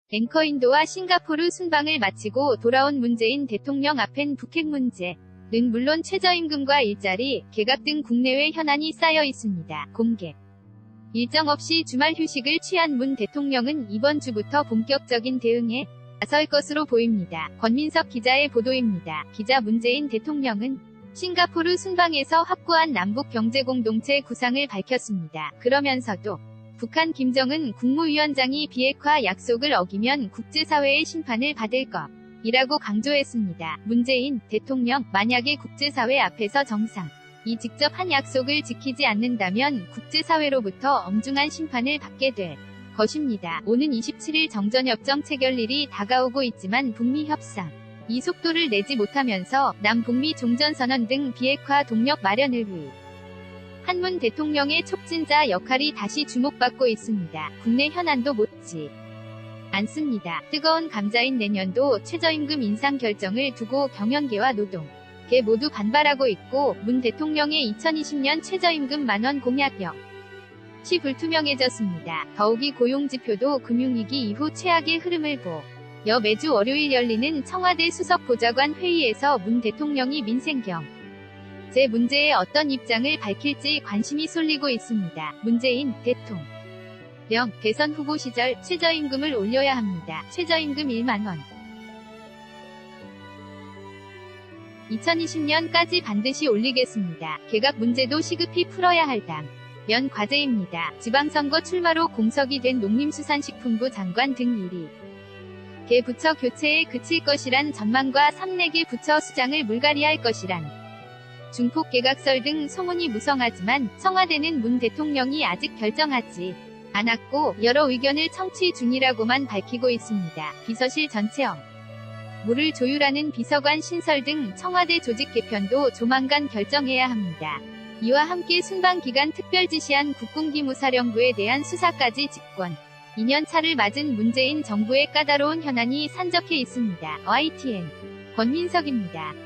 앵커인도와 싱가포르 순방을 마치고 돌아온 문재인 대통령 앞엔 북핵 문제는 물론 최저임금과 일자리, 개각 등 국내외 현안이 쌓여 있습니다. 공개 일정 없이 주말 휴식을 취한 문 대통령은 이번 주부터 본격적인 대응에 나설 것으로 보입니다. 권민석 기자의 보도입니다. 기자 문재인 대통령은 싱가포르 순방에서 확고한 남북 경제공동체 구상을 밝혔습니다. 그러면서도 북한 김정은 국무위원장이 비핵화 약속을 어기면 국제사회의 심판을 받을 것이라고 강조했습니다. 문재인 대통령, 만약에 국제사회 앞에서 정상이 직접 한 약속을 지키지 않는다면 국제사회로부터 엄중한 심판을 받게 될 것입니다. 오는 27일 정전협정 체결일이 다가오고 있지만 북미 협상 이 속도를 내지 못하면서 남북미 종전선언 등 비핵화 동력 마련을 위한 문 대통령의 촉진자 역할이 다시 주목받고 있습니다. 국내 현안도 못지 않습니다. 뜨거운 감자인 내년도 최저임금 인상 결정을 두고 경영계와 노동계 모두 반발하고 있고 문 대통령의 2020년 최저임금 만원 공약 역시 불투명해졌습니다. 더욱이 고용지표도 금융위기 이후 최악의 흐름을 보여 매주 월요일 열리는 청와대 수석보좌관 회의에서 문 대통령이 민생경 제 문제에 어떤 입장을 밝힐지 관심이 쏠리고 있습니다. 문재인 대통령 대선 후보 시절 최저임금을 올려야 합니다. 최저임금 1만원 2020년까지 반드시 올리겠습니다. 개각 문제도 시급히 풀어야 할 당면 과제입니다. 지방선거 출마로 공석이 된 농림수산식품부 장관 등 일이 개 부처 교체에 그칠 것이란 전망과 3~4개 부처 수장을 물갈이할 것이란 중폭 개각설 등 소문이 무성하지만 청와대는 문 대통령이 아직 결정하지 않았고 여러 의견을 청취 중이라고만 밝히고 있습니다. 비서실 전체 업무를 조율하는 비서관 신설 등 청와대 조직 개편도 조만간 결정해야 합니다. 이와 함께 순방 기간 특별 지시한 국군기무사령부에 대한 수사까지 집권 2년차를 맞은 문재인 정부의 까다로운 현안이 산적해 있습니다. YTN 권민석입니다.